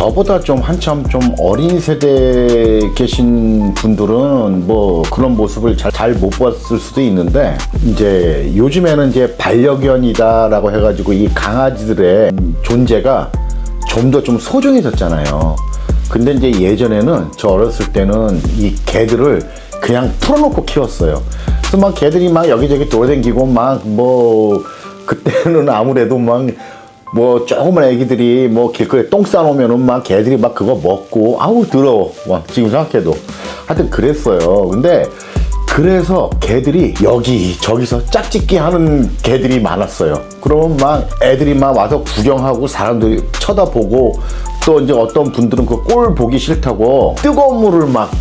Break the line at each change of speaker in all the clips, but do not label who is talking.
저보다 좀 한참 좀 어린 세대에 계신 분들은 뭐 그런 모습을 잘 못 봤을 수도 있는데, 이제 요즘에는 이제 반려견이다라고 해가지고 이 강아지들의 존재가 좀 더 좀 소중해졌잖아요. 근데 이제 예전에는, 저 어렸을 때는 이 개들을 그냥 풀어놓고 키웠어요. 그래서 막 개들이 막 여기저기 돌아다니고 막 뭐 그때는 아무래도 막 뭐 조그만 애기들이 뭐 길거리에 똥 싸놓으면은 막 개들이 막 그거 먹고, 아우 더러워. 와, 지금 생각해도 하여튼 그랬어요. 근데 그래서 개들이 여기 저기서 짝짓기 하는 개들이 많았어요. 그러면 막 애들이 막 와서 구경하고 사람들이 쳐다보고, 또 이제 어떤 분들은 그 꼴 보기 싫다고 뜨거운 물을 막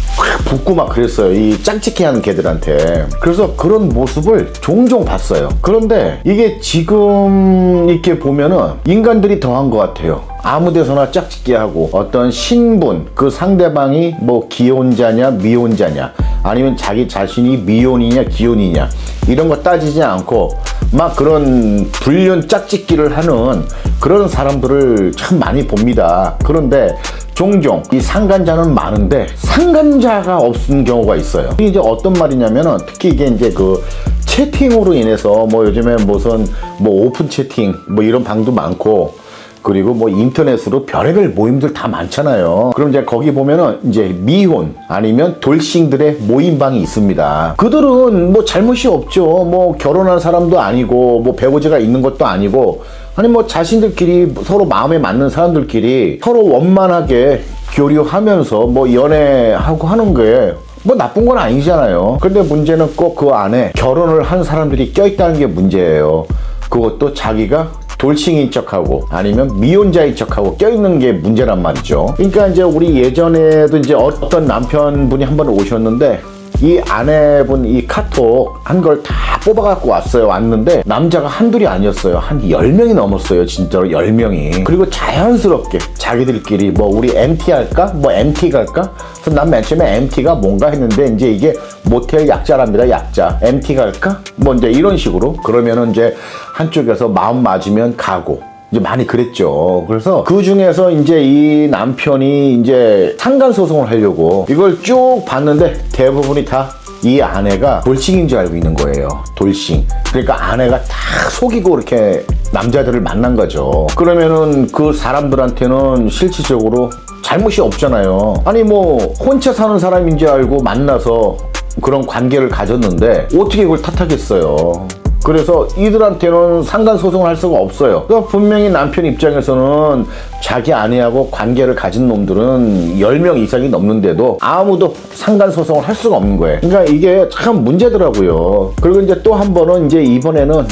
붓고 막 그랬어요, 이 짝짓기 하는 개들한테. 그래서 그런 모습을 종종 봤어요. 그런데 이게 지금 이렇게 보면은 인간들이 더한 것 같아요. 아무 데서나 짝짓기 하고, 어떤 신분, 그 상대방이 뭐 기혼자냐 미혼자냐, 아니면 자기 자신이 미혼이냐 기혼이냐, 이런 거 따지지 않고 막 그런 불륜 짝짓기를 하는 그런 사람들을 참 많이 봅니다. 그런데 종종 이 상간자는 많은데 상간자가 없는 경우가 있어요. 이게 이제 어떤 말이냐면은, 특히 이게 이제 그 채팅으로 인해서 뭐 요즘에 무슨 뭐 오픈 채팅 뭐 이런 방도 많고, 그리고 뭐 인터넷으로 별의별 모임들 다 많잖아요. 그럼 이제 거기 보면은 이제 미혼 아니면 돌싱들의 모임방이 있습니다. 그들은 뭐 잘못이 없죠. 뭐 결혼한 사람도 아니고 뭐 배우자가 있는 것도 아니고, 아니 뭐 자신들끼리 서로 마음에 맞는 사람들끼리 서로 원만하게 교류하면서 뭐 연애하고 하는 게 뭐 나쁜 건 아니잖아요. 근데 문제는 꼭 그 안에 결혼을 한 사람들이 껴있다는 게 문제예요. 그것도 자기가 돌싱인 척하고 아니면 미혼자인 척하고 껴있는 게 문제란 말이죠. 그러니까 이제 우리 예전에도 이제 어떤 남편분이 한 번 오셨는데, 이 아내분 이 카톡 한 걸 다 뽑아갖고 왔어요. 왔는데 남자가 한둘이 아니었어요. 한 10명이 넘었어요. 진짜로 10명이. 그리고 자연스럽게 자기들끼리 뭐 우리 MT 할까? 뭐 MT 갈까? 그래서 난 맨 처음에 MT가 뭔가 했는데, 이제 이게 모텔 약자랍니다. 약자. MT 갈까? 뭐 이제 이런 식으로. 그러면은 이제 한쪽에서 마음 맞으면 가고, 이제 많이 그랬죠. 그래서 그 중에서 이제 이 남편이 이제 상간소송을 하려고 이걸 쭉 봤는데, 대부분이 다 이 아내가 돌싱인 줄 알고 있는 거예요. 돌싱. 그러니까 아내가 다 속이고 이렇게 남자들을 만난 거죠. 그러면은 그 사람들한테는 실질적으로 잘못이 없잖아요. 아니 뭐 혼자 사는 사람인 줄 알고 만나서 그런 관계를 가졌는데 어떻게 이걸 탓하겠어요. 그래서 이들한테는 상간소송을 할 수가 없어요. 그러니까 분명히 남편 입장에서는 자기 아내하고 관계를 가진 놈들은 10명 이상이 넘는데도 아무도 상간소송을 할 수가 없는 거예요. 그러니까 이게 참 문제더라고요. 그리고 이제 또 한 번은 이제 이번에는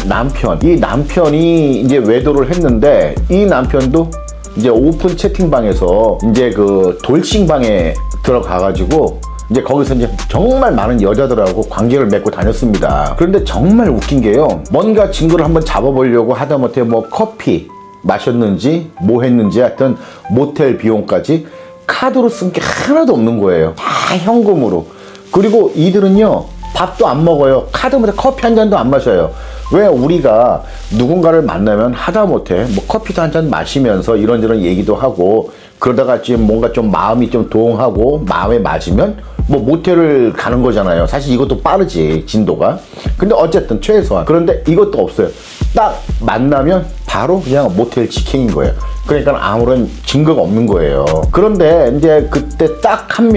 이 남편이 이제 외도를 했는데, 이 남편도 이제 오픈 채팅방에서 이제 그 돌싱방에 들어가가지고 이제 거기서 이제 정말 많은 여자들하고 관계를 맺고 다녔습니다. 그런데 정말 웃긴 게요, 뭔가 증거를 한번 잡아보려고 하다못해 뭐 커피 마셨는지 뭐 했는지 하여튼 모텔 비용까지 카드로 쓴 게 하나도 없는 거예요. 다 현금으로. 그리고 이들은요 밥도 안 먹어요. 카드마다 커피 한 잔도 안 마셔요. 왜? 우리가 누군가를 만나면 하다못해 뭐 커피도 한 잔 마시면서 이런저런 얘기도 하고, 그러다가 지금 뭔가 좀 마음이 좀 동하고 마음에 맞으면 뭐 모텔을 가는 거잖아요. 사실 이것도 빠르지, 진도가. 근데 어쨌든 최소한. 그런데 이것도 없어요. 딱 만나면 바로 그냥 모텔 직행인 거예요. 그러니까 아무런 증거가 없는 거예요. 그런데 이제 그때 딱 한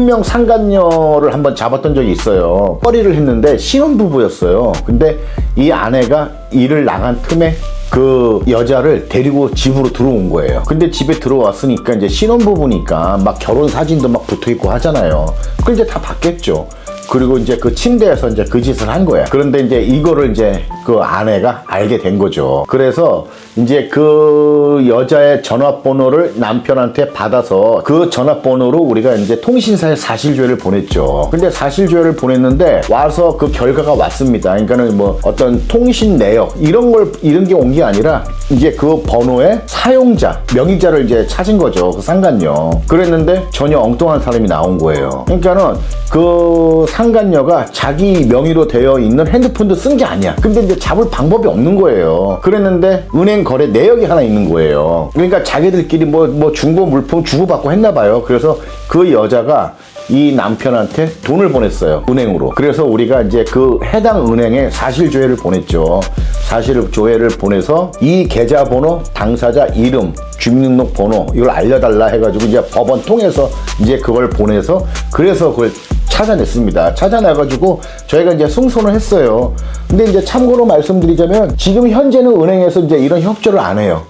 명 상간녀를 한번 잡았던 적이 있어요. 허리를 했는데 신혼부부였어요. 근데 이 아내가 일을 나간 틈에 그 여자를 데리고 집으로 들어온 거예요. 근데 집에 들어왔으니까 이제 신혼부부니까 막 결혼 사진도 막 붙어있고 하잖아요. 그걸 이제 다 봤겠죠. 그리고 이제 그 침대에서 이제 그 짓을 한 거야. 그런데 이제 이거를 이제 그 아내가 알게 된 거죠. 그래서 이제 그 여자의 전화번호를 남편한테 받아서 그 전화번호로 우리가 이제 통신사에 사실조회를 보냈죠. 근데 사실조회를 보냈는데 와서 그 결과가 왔습니다. 그러니까는 뭐 어떤 통신 내역 이런 게 온 게 아니라 이제 그 번호의 사용자 명의자를 이제 찾은 거죠. 그 상간녀. 그랬는데 전혀 엉뚱한 사람이 나온 거예요. 그러니까는 그 상간녀가 자기 명의로 되어 있는 핸드폰도 쓴 게 아니야. 근데 이제 잡을 방법이 없는 거예요. 그랬는데 은행 거래 내역이 하나 있는 거예요. 그러니까 자기들끼리 뭐 중고 물품 주고받고 했나 봐요. 그래서 그 여자가 이 남편한테 돈을 보냈어요. 은행으로. 그래서 우리가 이제 그 해당 은행에 사실조회를 보냈죠. 사실조회를 보내서 이 계좌번호, 당사자 이름, 주민등록번호 이걸 알려달라 해가지고 이제 법원 통해서 이제 그걸 보내서 그래서 그걸 찾아냈습니다. 찾아내가지고 저희가 이제 승소를 했어요. 근데 이제 참고로 말씀드리자면 지금 현재는 은행에서 이제 이런 협조를 안 해요.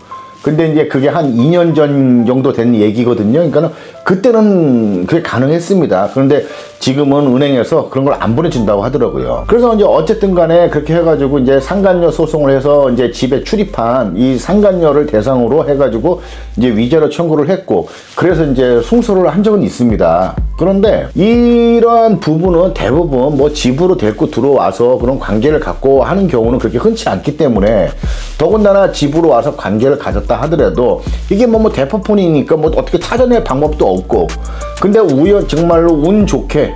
근데 이제 그게 한 2년 전 정도 된 얘기거든요. 그러니까는 그때는 그게 가능했습니다. 그런데 지금은 은행에서 그런 걸 안 보내준다고 하더라고요. 그래서 이제 어쨌든 간에 그렇게 해가지고 이제 상간녀 소송을 해서 이제 집에 출입한 이 상간녀를 대상으로 해가지고 이제 위자료 청구를 했고, 그래서 이제 승소를 한 적은 있습니다. 그런데 이러한 부분은 대부분 뭐 집으로 데리고 들어와서 그런 관계를 갖고 하는 경우는 그렇게 흔치 않기 때문에, 더군다나 집으로 와서 관계를 가졌다 하더라도 이게 뭐 대포폰이니까 뭐 어떻게 찾아낼 방법도 없고, 근데 정말로 운 좋게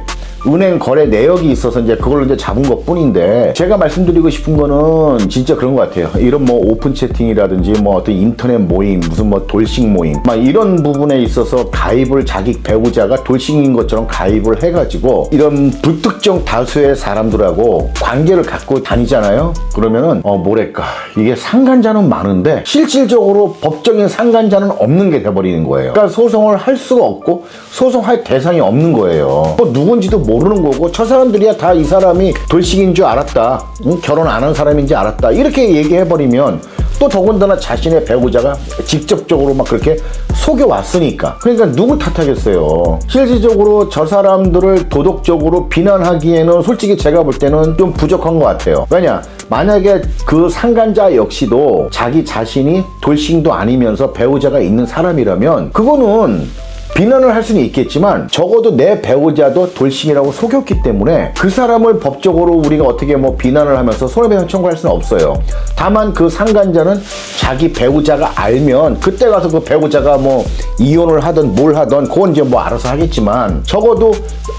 은행 거래 내역이 있어서 이제 그걸로 이제 잡은 것 뿐인데, 제가 말씀드리고 싶은 거는 진짜 그런 것 같아요. 이런 뭐 오픈 채팅이라든지 뭐 어떤 인터넷 모임, 무슨 뭐 돌싱 모임, 막 이런 부분에 있어서 가입을 자기 배우자가 돌싱인 것처럼 가입을 해가지고 이런 불특정 다수의 사람들하고 관계를 갖고 다니잖아요. 그러면은 뭐랄까, 이게 상간자는 많은데 실질적으로 법적인 상간자는 없는 게 돼버리는 거예요. 그러니까 소송을 할 수가 없고 소송할 대상이 없는 거예요. 뭐 누군지도 모르는 거고, 저 사람들이야 다 이 사람이 돌싱인 줄 알았다, 결혼 안 한 사람인지 알았다, 이렇게 얘기해버리면 또 더군다나 자신의 배우자가 직접적으로 막 그렇게 속여왔으니까, 그러니까 누굴 탓하겠어요. 실질적으로 저 사람들을 도덕적으로 비난하기에는 솔직히 제가 볼 때는 좀 부족한 것 같아요. 왜냐, 만약에 그 상간자 역시도 자기 자신이 돌싱도 아니면서 배우자가 있는 사람이라면 그거는 비난을 할 수는 있겠지만 적어도 내 배우자도 돌싱이라고 속였기 때문에 그 사람을 법적으로 우리가 어떻게 뭐 비난을 하면서 손해배상 청구할 수는 없어요. 다만 그 상간자는 자기 배우자가 알면 그때 가서 그 배우자가 뭐 이혼을 하든 뭘 하든 그건 이제 뭐 알아서 하겠지만, 적어도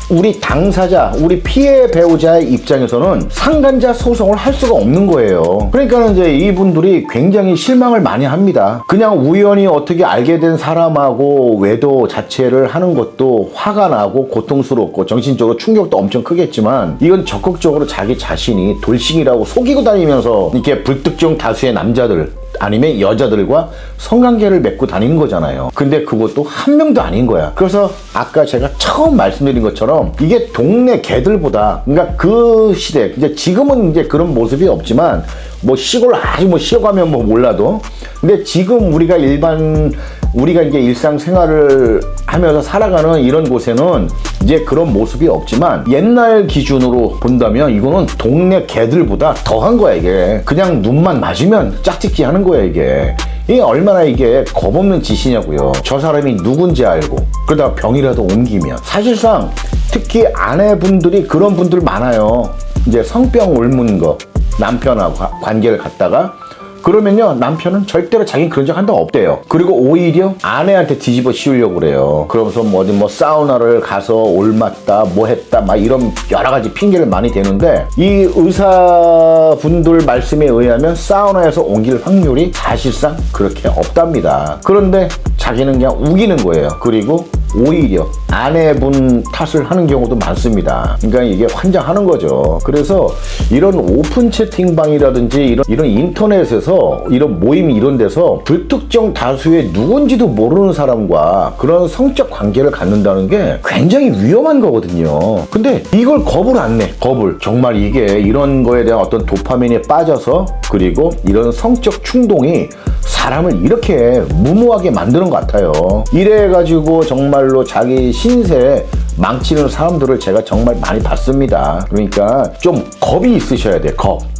우리 당사자, 우리 피해 배우자의 입장에서는 상간자 소송을 할 수가 없는 거예요. 그러니까 이제 이분들이 굉장히 실망을 많이 합니다. 그냥 우연히 어떻게 알게 된 사람하고 외도 자체를 하는 것도 화가 나고 고통스럽고 정신적으로 충격도 엄청 크겠지만, 이건 적극적으로 자기 자신이 돌싱이라고 속이고 다니면서 이렇게 불특정 다수의 남자들 아니면 여자들과 성관계를 맺고 다니는 거잖아요. 근데 그것도 한 명도 아닌 거야. 그래서 아까 제가 처음 말씀드린 것처럼 이게 동네 개들보다, 그러니까 그 시대, 이제 지금은 이제 그런 모습이 없지만 뭐 시골 아주 뭐 쉬어가면 뭐 몰라도, 근데 지금 우리가 이제 일상생활을 하면서 살아가는 이런 곳에는 이제 그런 모습이 없지만, 옛날 기준으로 본다면 이거는 동네 개들보다 더한 거야. 이게 그냥 눈만 맞으면 짝짓기 하는 거야. 이게 얼마나 이게 겁없는 짓이냐고요. 저 사람이 누군지 알고 그러다가 병이라도 옮기면, 사실상 특히 아내분들이 그런 분들 많아요. 이제 성병 옮은 거, 남편하고 관계를 갖다가 그러면요, 남편은 절대로 자기는 그런 적 한 적 없대요. 그리고 오히려 아내한테 뒤집어 씌우려고 그래요. 그러면서 어디 사우나를 가서 올맞다, 뭐 했다, 막 이런 여러 가지 핑계를 많이 대는데, 이 의사분들 말씀에 의하면 사우나에서 옮길 확률이 사실상 그렇게 없답니다. 그런데 자기는 그냥 우기는 거예요. 그리고 오히려 아내분 탓을 하는 경우도 많습니다. 그러니까 이게 환장하는 거죠. 그래서 이런 오픈 채팅방이라든지 이런 인터넷에서 이런 모임 이런 데서 불특정 다수의 누군지도 모르는 사람과 그런 성적 관계를 갖는다는 게 굉장히 위험한 거거든요. 근데 이걸 겁을 안 내. 겁을. 정말 이게 이런 거에 대한 어떤 도파민에 빠져서, 그리고 이런 성적 충동이 사람을 이렇게 무모하게 만드는 것 같아요. 이래가지고 정말로 자기 신세 망치는 사람들을 제가 정말 많이 봤습니다. 그러니까 좀 겁이 있으셔야 돼.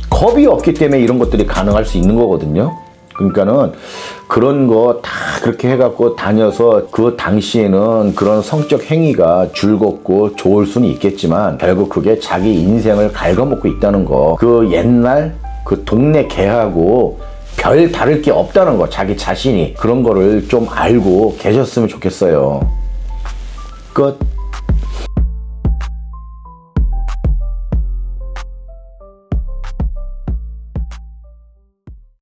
겁이 없기 때문에 이런 것들이 가능할 수 있는 거거든요. 그러니까는 그런 거 다 그렇게 해갖고 다녀서 그 당시에는 그런 성적 행위가 즐겁고 좋을 수는 있겠지만 결국 그게 자기 인생을 갉아먹고 있다는 거, 그 옛날 그 동네 개하고 별 다를 게 없다는 거, 자기 자신이. 그런 거를 좀 알고 계셨으면 좋겠어요. 끝.